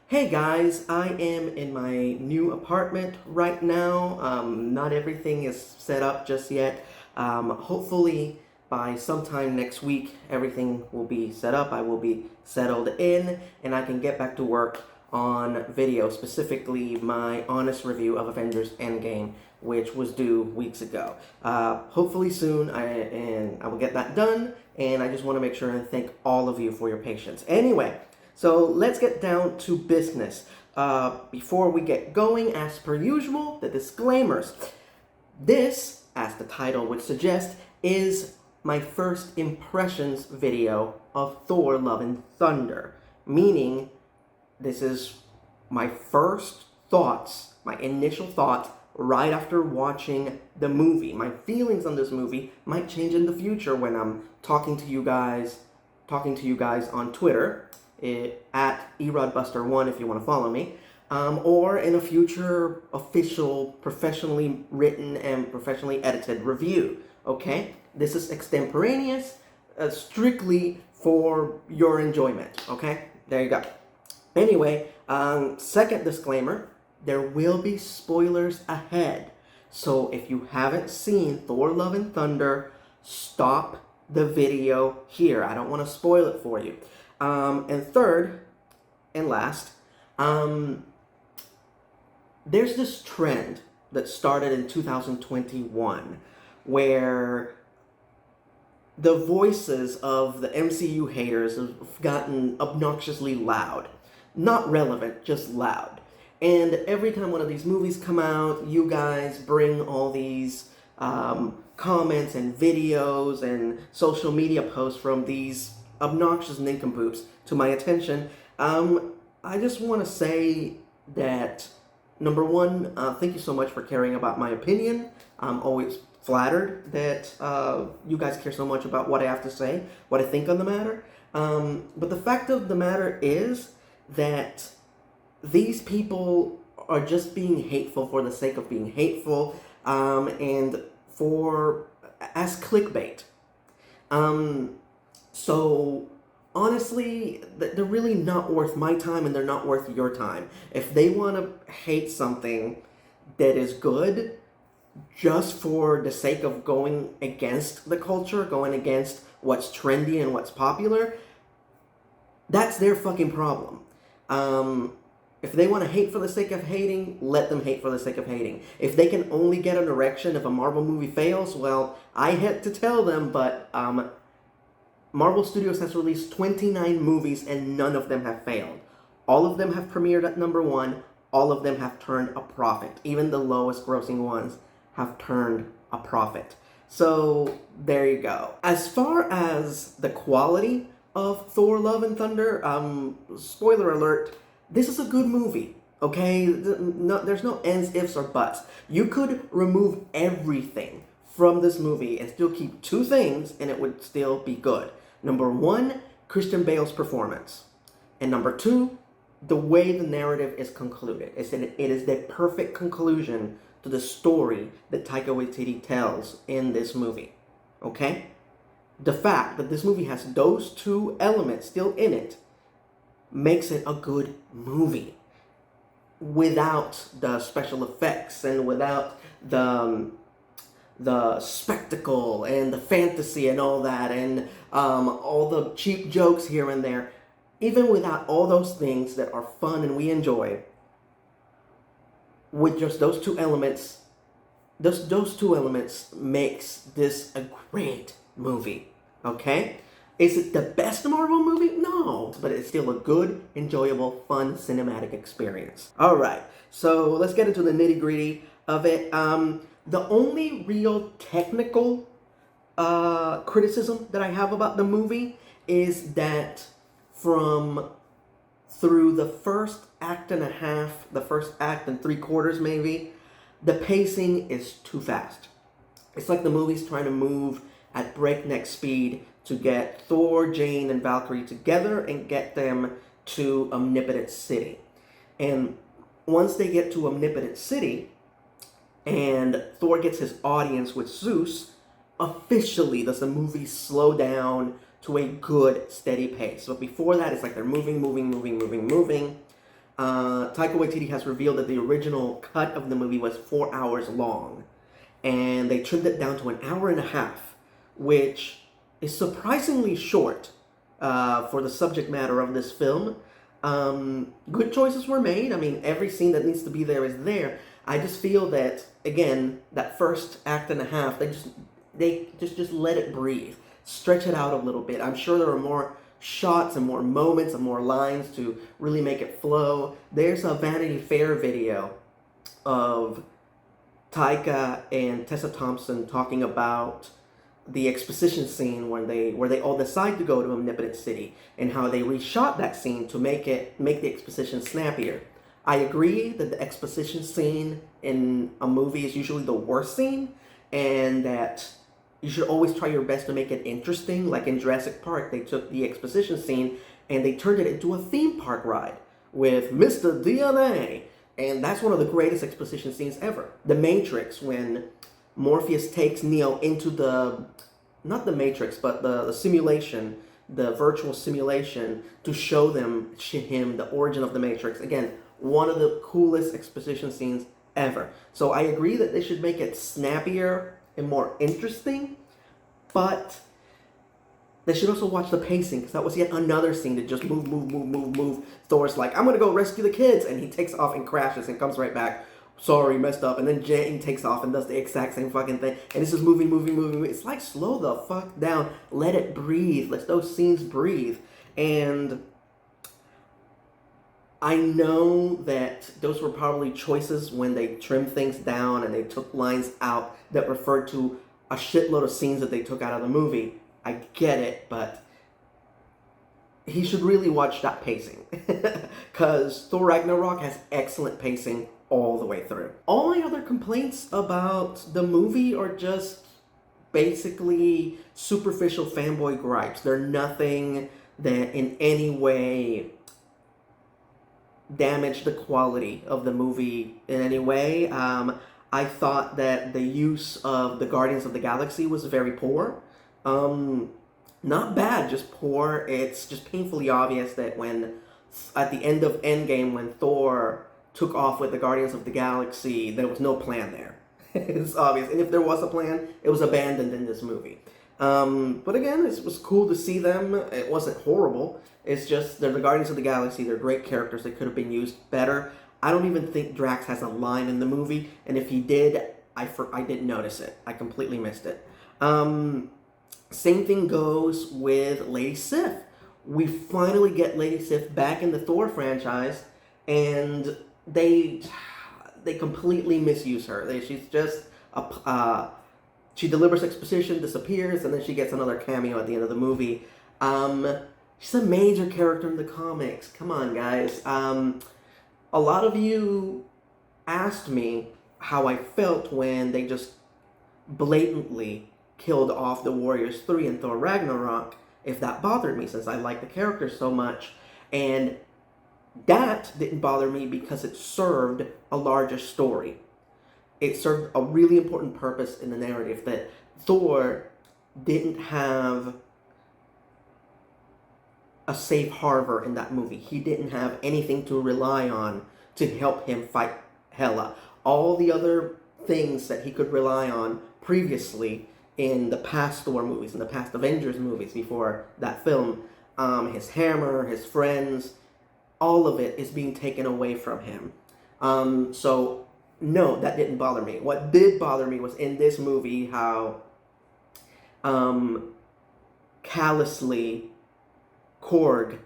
Hey guys, I am in my new apartment right now. Not everything is set up just yet. Hopefully by sometime next week, everything will be set up. I will be settled in and I can get back to work on video, specifically my honest review of Avengers Endgame, which was due weeks ago. Hopefully soon, I will get that done, and I just want to make sure and thank all of you for your patience. Anyway, so let's get down to business. Before we get going, as per usual, the disclaimers. This, as the title would suggest, is my first impressions video of Thor Love and Thunder. Meaning, this is my first thoughts, my initial thoughts, right after watching the movie. My feelings on this movie might change in the future when I'm talking to you guys on Twitter, at erodbuster1 if you want to follow me, or in a future official, professionally written and professionally edited review. Okay, this is extemporaneous, strictly for your enjoyment. Okay, there you go. Anyway, second disclaimer, there will be spoilers ahead. So if you haven't seen Thor Love and Thunder, stop the video here. I don't want to spoil it for you. And third and last, there's this trend that started in 2021 where the voices of the MCU haters have gotten obnoxiously loud. Not relevant, just loud. And every time one of these movies come out, you guys bring all these comments and videos and social media posts from these obnoxious nincompoops to my attention. I just want to say that, number one, thank you so much for caring about my opinion. I'm always flattered that you guys care so much about what I have to say, what I think on the matter. But the fact of the matter is that these people are just being hateful for the sake of being hateful, and as clickbait. So honestly, they're really not worth my time, and they're not worth your time. If they want to hate something that is good just for the sake of going against the culture, going against what's trendy and what's popular, that's their fucking problem. If they want to hate for the sake of hating, let them hate for the sake of hating. If they can only get an erection if a Marvel movie fails, well, I had to tell them, but Marvel Studios has released 29 movies and none of them have failed. All of them have premiered at number one. All of them have turned a profit. Even the lowest grossing ones have turned a profit. So there you go. As far as the quality of Thor Love and Thunder, spoiler alert, this is a good movie. Okay, there's no ands, ifs, or buts. You could remove everything from this movie and still keep two things and it would still be good. Number one, Christian Bale's performance. And number two, the way the narrative is concluded. It is the perfect conclusion to the story that Taika Waititi tells in this movie. Okay? The fact that this movie has those two elements still in it makes it a good movie without the special effects and without the spectacle and the fantasy and all that, and all the cheap jokes here and there. Even without all those things that are fun and we enjoy, with just those two elements, those two elements makes this a great movie. Okay? Is it the best Marvel movie? No, but it's still a good, enjoyable, fun, cinematic experience. All right, so let's get into the nitty-gritty of it. The only real technical criticism that I have about the movie is that through the first act and a half, the first act and 3/4 maybe, the pacing is too fast. It's like the movie's trying to move at breakneck speed to get Thor, Jane, and Valkyrie together and get them to Omnipotent City. And once they get to Omnipotent City, and Thor gets his audience with Zeus, officially does the movie slow down to a good, steady pace. So before that, it's like they're moving. Taika Waititi has revealed that the original cut of the movie was 4 hours long, and they trimmed it down to an hour and a half, which is surprisingly short for the subject matter of this film. Good choices were made. I mean, every scene that needs to be there is there. I just feel that, again, that first act and a half, they just let it breathe, stretch it out a little bit. I'm sure there are more shots and more moments and more lines to really make it flow. There's a Vanity Fair video of Taika and Tessa Thompson talking about the exposition scene where they all decide to go to Omnipotent City, and how they reshot that scene to make the exposition snappier. I agree that the exposition scene in a movie is usually the worst scene, and that you should always try your best to make it interesting. Like in Jurassic Park, they took the exposition scene and they turned it into a theme park ride with Mr. DNA. And that's one of the greatest exposition scenes ever. The Matrix, when Morpheus takes Neo into not the Matrix, but the simulation, the virtual simulation, to show him the origin of the Matrix. Again, one of the coolest exposition scenes ever. So I agree that they should make it snappier and more interesting, but they should also watch the pacing, because that was yet another scene that just move. Thor's like, I'm gonna go rescue the kids, and he takes off and crashes and comes right back. Sorry, messed up. And then Jane takes off and does the exact same fucking thing. And it's just moving. It's like, slow the fuck down. Let it breathe. Let those scenes breathe. And I know that those were probably choices when they trimmed things down and they took lines out that referred to a shitload of scenes that they took out of the movie. I get it, but he should really watch that pacing. Because Thor Ragnarok has excellent pacing all the way through. All my other complaints about the movie are just basically superficial fanboy gripes. They're nothing that in any way damage the quality of the movie in any way. I thought that the use of the Guardians of the Galaxy was very poor. Not bad, just poor. It's just painfully obvious that at the end of Endgame, when Thor took off with the Guardians of the Galaxy, there was no plan there. It's obvious. And if there was a plan, it was abandoned in this movie. But again, it was cool to see them. It wasn't horrible. It's just, they're the Guardians of the Galaxy. They're great characters. They could have been used better. I don't even think Drax has a line in the movie. And if he did, I didn't notice it. I completely missed it. Same thing goes with Lady Sif. We finally get Lady Sif back in the Thor franchise, and they completely misuse her. She's just she delivers exposition, disappears, and then she gets another cameo at the end of the movie. She's a major character in the comics. Come on, guys. A lot of you asked me how I felt when they just blatantly killed off the Warriors 3 in Thor Ragnarok, if that bothered me, since I like the characters so much. And that didn't bother me because it served a larger story. It served a really important purpose in the narrative, that Thor didn't have a safe harbor in that movie. He didn't have anything to rely on to help him fight Hela. All the other things that he could rely on previously in the past Thor movies, in the past Avengers movies before that film, his hammer, his friends, all of it is being taken away from him. So no, that didn't bother me. What did bother me was in this movie how callously Korg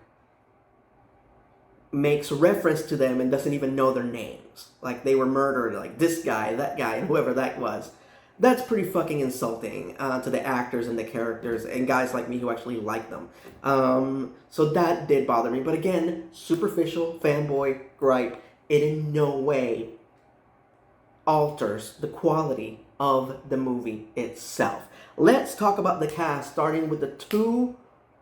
makes reference to them and doesn't even know their names. Like they were murdered, like this guy, that guy, and whoever that was. That's pretty fucking insulting to the actors and the characters and guys like me who actually like them. So that did bother me. But again, superficial fanboy gripe. It in no way alters the quality of the movie itself. Let's talk about the cast, starting with the two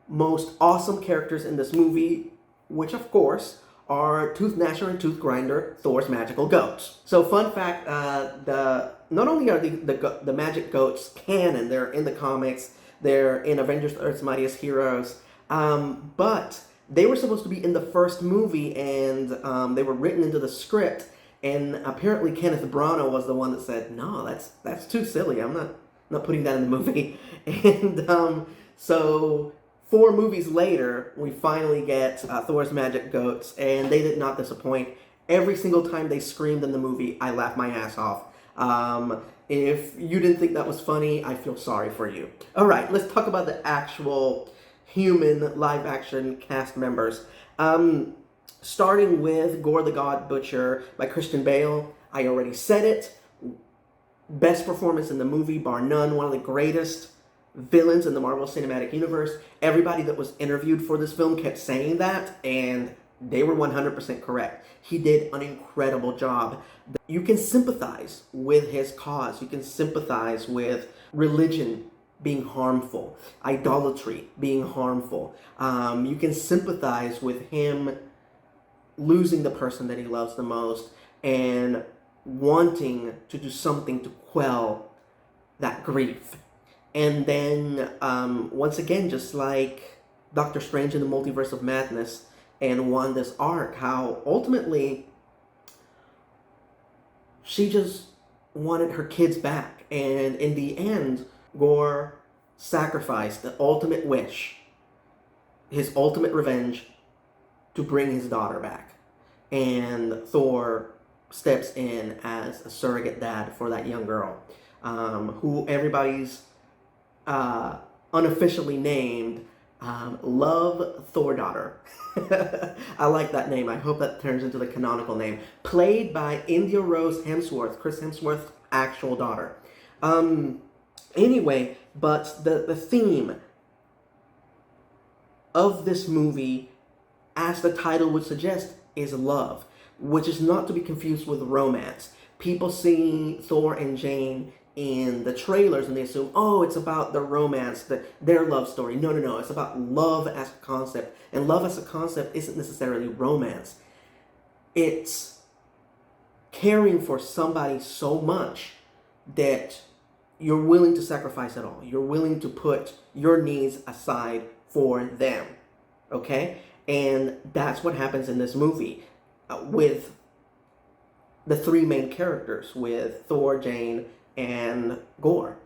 most awesome characters in this movie, which of course are Tooth Gnasher and Tooth Grinder, Thor's magical goats. So fun fact, not only are the magic goats canon, they're in the comics, they're in Avengers Earth's Mightiest Heroes, but They were supposed to be in the first movie, and they were written into the script. And apparently, Kenneth Branagh was the one that said, "No, that's too silly. I'm not putting that in the movie." And so 4 movies later, we finally get Thor's Magic Goats, and they did not disappoint. Every single time they screamed in the movie, I laughed my ass off. If you didn't think that was funny, I feel sorry for you. All right, let's talk about the actual human live-action cast members. Starting with Gore the God Butcher by Christian Bale. I already said it. Best performance in the movie, bar none. One of the greatest villains in the Marvel Cinematic Universe. Everybody that was interviewed for this film kept saying that, and they were 100% correct. He did an incredible job. You can sympathize with his cause. You can sympathize with religion being harmful, idolatry being harmful. You can sympathize with him losing the person that he loves the most and wanting to do something to quell that grief. And then, once again, just like Doctor Strange in the Multiverse of Madness and Wanda's arc, how ultimately she just wanted her kids back. And in the end, Gore sacrificed the ultimate wish, his ultimate revenge, to bring his daughter back. And Thor steps in as a surrogate dad for that young girl, who everybody's unofficially named Love Thor Daughter. I like that name. I hope that turns into the canonical name. Played by India Rose Hemsworth, Chris Hemsworth's actual daughter. Anyway, but the theme of this movie, as the title would suggest, is love, which is not to be confused with romance. People see Thor and Jane in the trailers and they assume, oh, it's about the romance, their love story. No, no, no. It's about love as a concept. And love as a concept isn't necessarily romance. It's caring for somebody so much that you're willing to sacrifice it all. You're willing to put your needs aside for them. Okay? And that's what happens in this movie with the 3 main characters, with Thor, Jane, and Gore.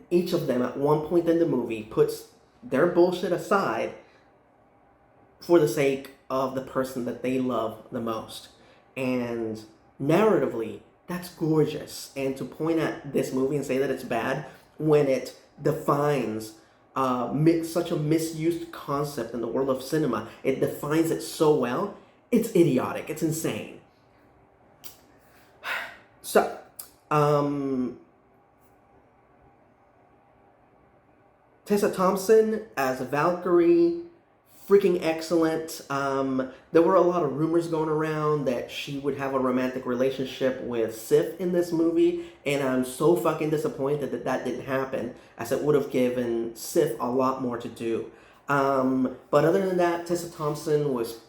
Each of them at one point in the movie puts their bullshit aside for the sake of the person that they love the most. And narratively, that's gorgeous. And to point at this movie and say that it's bad when it defines such a misused concept in the world of cinema, it defines it so well, it's idiotic, it's insane. So, Tessa Thompson as Valkyrie, freaking excellent. There were a lot of rumors going around that she would have a romantic relationship with Sif in this movie, and I'm so fucking disappointed that that didn't happen, as it would have given Sif a lot more to do. But other than that, Tessa Thompson was,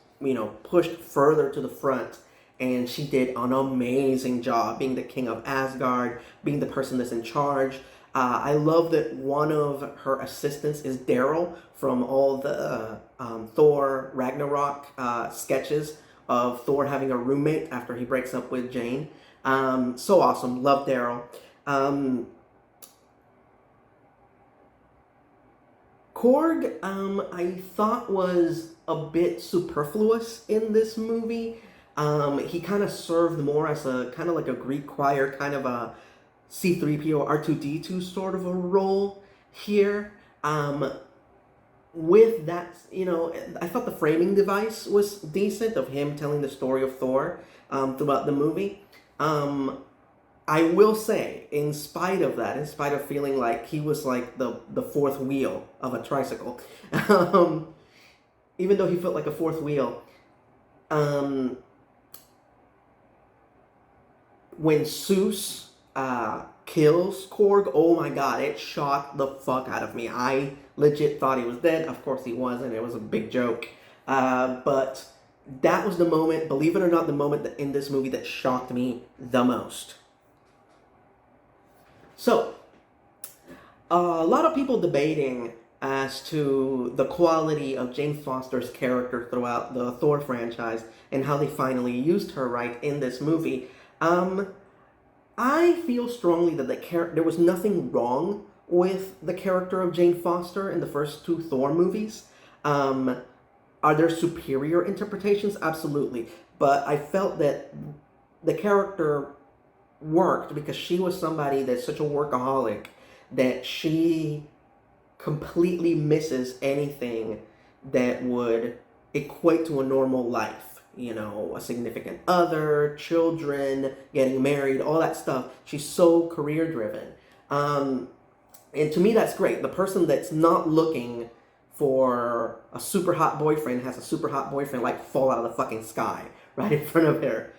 pushed further to the front, and she did an amazing job being the king of Asgard, being the person that's in charge. I love that one of her assistants is Daryl from all the Thor Ragnarok sketches of Thor having a roommate after he breaks up with Jane. So awesome. Love Daryl. Korg, I thought was a bit superfluous in this movie. He kind of served more as a kind of like a Greek choir, kind of a C-3PO, R2-D2 sort of a role here. With that, I thought the framing device was decent of him telling the story of Thor throughout the movie. I will say, in spite of that, in spite of feeling like he was like the fourth wheel of a tricycle, even though he felt like a fourth wheel, when Zeus kills Korg, oh my god, it shocked the fuck out of me. I legit thought he was dead. Of course he wasn't. It was a big joke. But that was the moment, believe it or not, the moment that in this movie that shocked me the most. So, a lot of people debating as to the quality of Jane Foster's character throughout the Thor franchise and how they finally used her right in this movie. I feel strongly that there was nothing wrong with the character of Jane Foster in the first two Thor movies. Are there superior interpretations? Absolutely. But I felt that the character worked because she was somebody that's such a workaholic that she completely misses anything that would equate to a normal life. You know, a significant other, children, getting married, all that stuff. She's so career driven. And to me, that's great. The person that's not looking for a super hot boyfriend has a super hot boyfriend like fall out of the fucking sky right in front of her.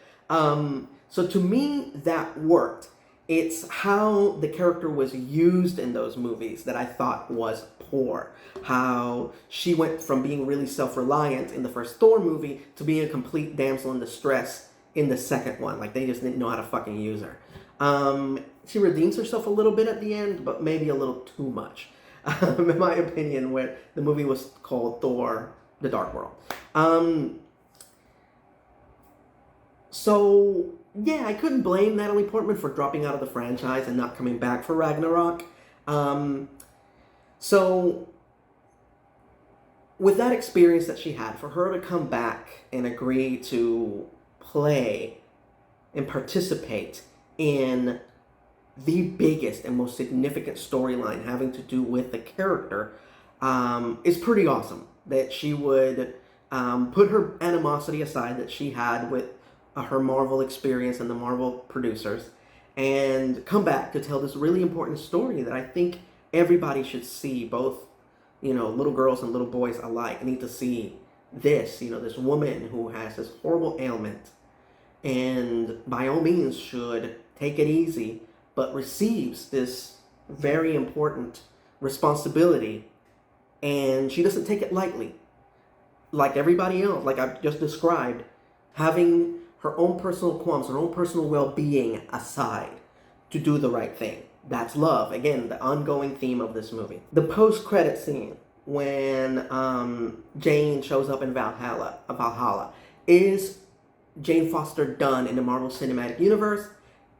So to me, that worked. It's how the character was used in those movies that I thought was poor. How she went from being really self-reliant in the first Thor movie to being a complete damsel in distress in the second one. Like, they just didn't know how to fucking use her. She redeems herself a little bit at the end, but maybe a little too much. In my opinion, where the movie was called Thor: The Dark World. So, yeah, I couldn't blame Natalie Portman for dropping out of the franchise and not coming back for Ragnarok. So, with that experience that she had, for her to come back and agree to play and participate in the biggest and most significant storyline having to do with the character is pretty awesome. That she would put her animosity aside that she had with her Marvel experience and the Marvel producers and come back to tell this really important story that I think everybody should see, both, you know, little girls and little boys alike need to see this, you know, this woman who has this horrible ailment and by all means should take it easy, but receives this very important responsibility and she doesn't take it lightly. Like everybody else, like I've just described, having her own personal qualms, her own personal well-being aside to do the right thing. That's love. Again, the ongoing theme of this movie. The post-credit scene when Jane shows up in Valhalla. Is Jane Foster done in the Marvel Cinematic Universe?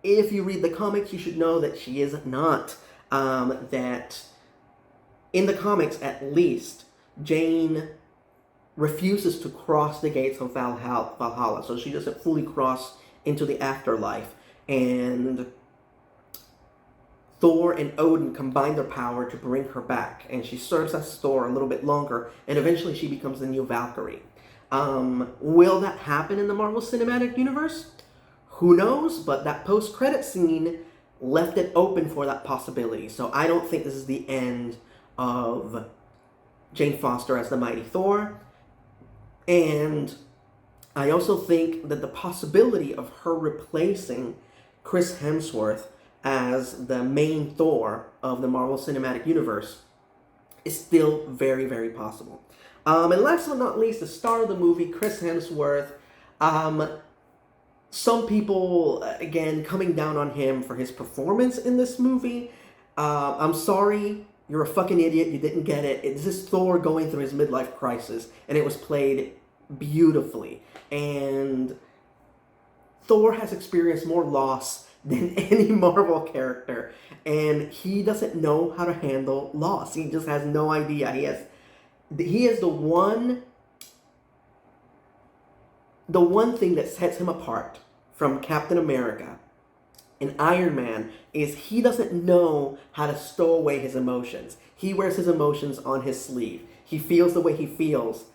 If you read the comics, you should know that she is not. That in the comics, at least, Jane refuses to cross the gates of Valhalla, so she doesn't fully cross into the afterlife. And Thor and Odin combine their power to bring her back, and she serves as Thor a little bit longer, and eventually she becomes the new Valkyrie. Will that happen in the Marvel Cinematic Universe? Who knows, but that post-credit scene left it open for that possibility. So I don't think this is the end of Jane Foster as the Mighty Thor. And I also think that the possibility of her replacing Chris Hemsworth as the main Thor of the Marvel Cinematic Universe is still very, very possible. And last but not least, the star of the movie, Chris Hemsworth. Some people, again, coming down on him for his performance in this movie. I'm sorry, you're a fucking idiot, you didn't get it. This is Thor going through his midlife crisis, and it was played beautifully. And Thor has experienced more loss than any Marvel character, and he doesn't know how to handle loss. He just has no idea. He is the one thing that sets him apart from Captain America and Iron Man is he doesn't know how to stow away his emotions. He wears his emotions on his sleeve. He feels the way he feels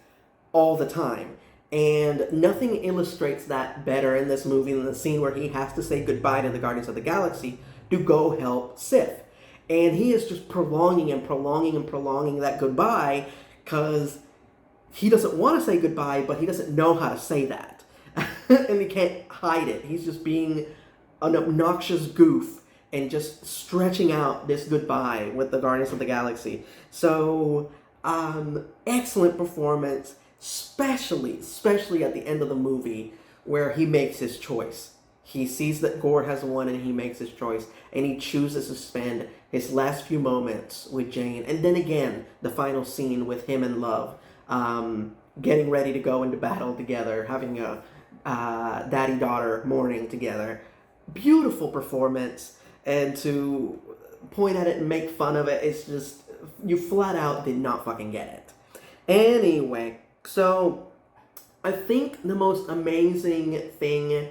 all the time. And nothing illustrates that better in this movie than the scene where he has to say goodbye to the Guardians of the Galaxy to go help Sif. And he is just prolonging and prolonging and prolonging that goodbye because he doesn't want to say goodbye, but he doesn't know how to say that. And he can't hide it. He's just being an obnoxious goof and just stretching out this goodbye with the Guardians of the Galaxy. So, excellent performance, especially at the end of the movie where he makes his choice. he sees that Gore has won and he makes his choice, and he chooses to spend his last few moments with Jane, and then again the final scene with him and Love, getting ready to go into battle together, having a daddy-daughter morning together. Beautiful performance, and to point at it and make fun of it, it's just, you flat out did not fucking get it. Anyway, so I think the most amazing thing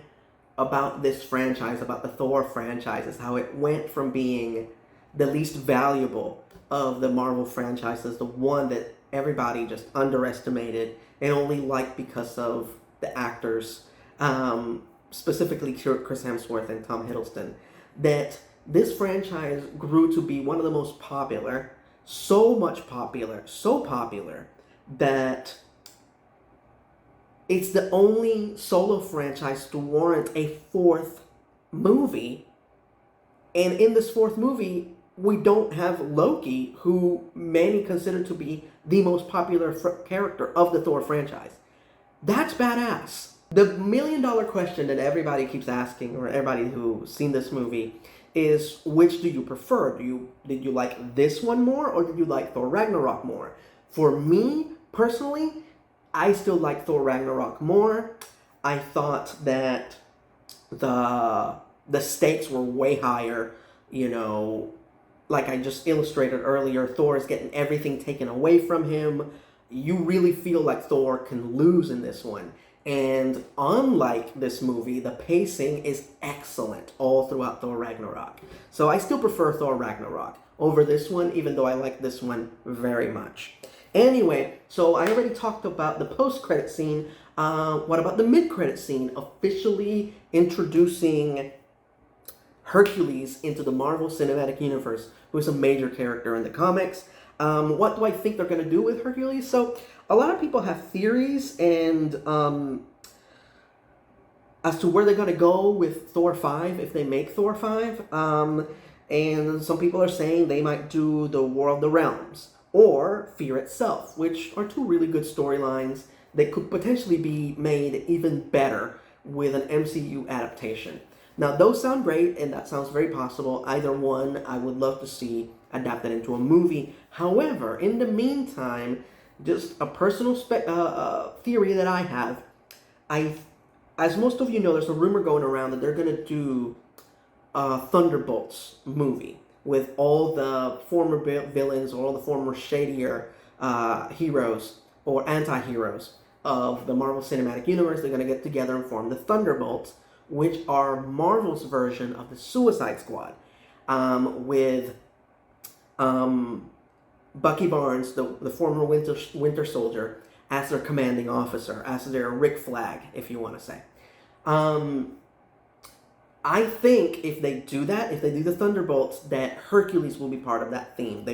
about this franchise, about the Thor franchise, is how it went from being the least valuable of the Marvel franchises, the one that everybody just underestimated and only liked because of the actors, specifically Chris Hemsworth and Tom Hiddleston, that this franchise grew to be one of the most popular, so popular that it's the only solo franchise to warrant a fourth movie. And in this fourth movie, we don't have Loki, who many consider to be the most popular character of the Thor franchise. That's badass. The million-dollar question that everybody keeps asking, or everybody who's seen this movie, is which do you prefer? Did you like this one more, or did you like Thor Ragnarok more? For me, personally, I still like Thor Ragnarok more. I thought that the stakes were way higher. You know, like I just illustrated earlier, Thor is getting everything taken away from him. You really feel like Thor can lose in this one. And unlike this movie, the pacing is excellent all throughout Thor Ragnarok. So I still prefer Thor Ragnarok over this one, even though I like this one very much. Anyway, so I already talked about the post-credit scene. What about the mid-credit scene? Officially introducing Hercules into the Marvel Cinematic Universe, who is a major character in the comics. What do I think they're going to do with Hercules? So, a lot of people have theories and as to where they're going to go with Thor 5, if they make Thor 5. And some people are saying they might do the War of the Realms or Fear Itself, which are two really good storylines that could potentially be made even better with an MCU adaptation. Now, those sound great, and that sounds very possible. Either one, I would love to see adapted into a movie. However, in the meantime, just a personal theory that I have, as most of you know, there's a rumor going around that they're going to do a Thunderbolts movie with all the former villains or all the former shadier heroes or anti-heroes of the Marvel Cinematic Universe. They're going to get together and form the Thunderbolts, which are Marvel's version of the Suicide Squad, with Bucky Barnes, the former Winter Soldier, as their commanding officer, as their Rick Flag, if you want to say. I think if they do that, if they do the Thunderbolts, that Hercules will be part of that theme.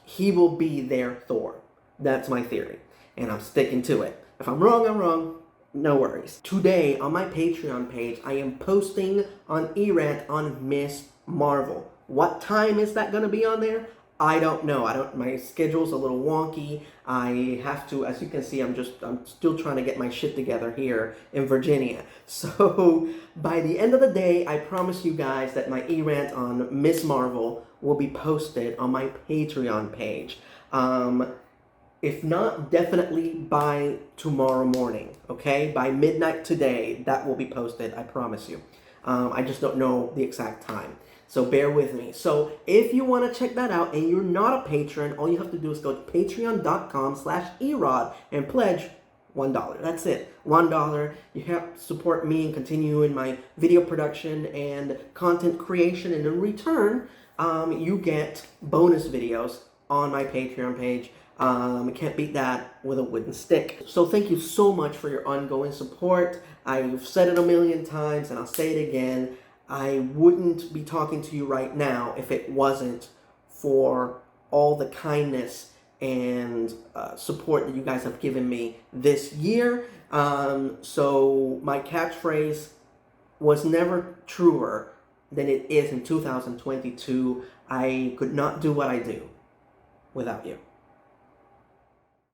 He will be their Thor. That's my theory, and I'm sticking to it. If I'm wrong, I'm wrong. No worries. Today, on my Patreon page, I am posting on E-Rant on Miss Marvel. What time is that going to be on there? I don't know. My schedule's a little wonky. I have to, as you can see, I'm still trying to get my shit together here in Virginia. So by the end of the day, I promise you guys that my E-Rant on Miss Marvel will be posted on my Patreon page. If not, definitely by tomorrow morning, okay? By midnight today, that will be posted, I promise you. I just don't know the exact time, so bear with me. So if you want to check that out and you're not a patron, all you have to do is go to patreon.com/erod and pledge $1. That's it, $1. You help support me and continue in my video production and content creation, and in return, you get bonus videos on my Patreon page. Can't beat that with a wooden stick. So thank you so much for your ongoing support. I've said it a million times and I'll say it again. I wouldn't be talking to you right now if it wasn't for all the kindness and support that you guys have given me this year. So my catchphrase was never truer than it is in 2022. I could not do what I do without you.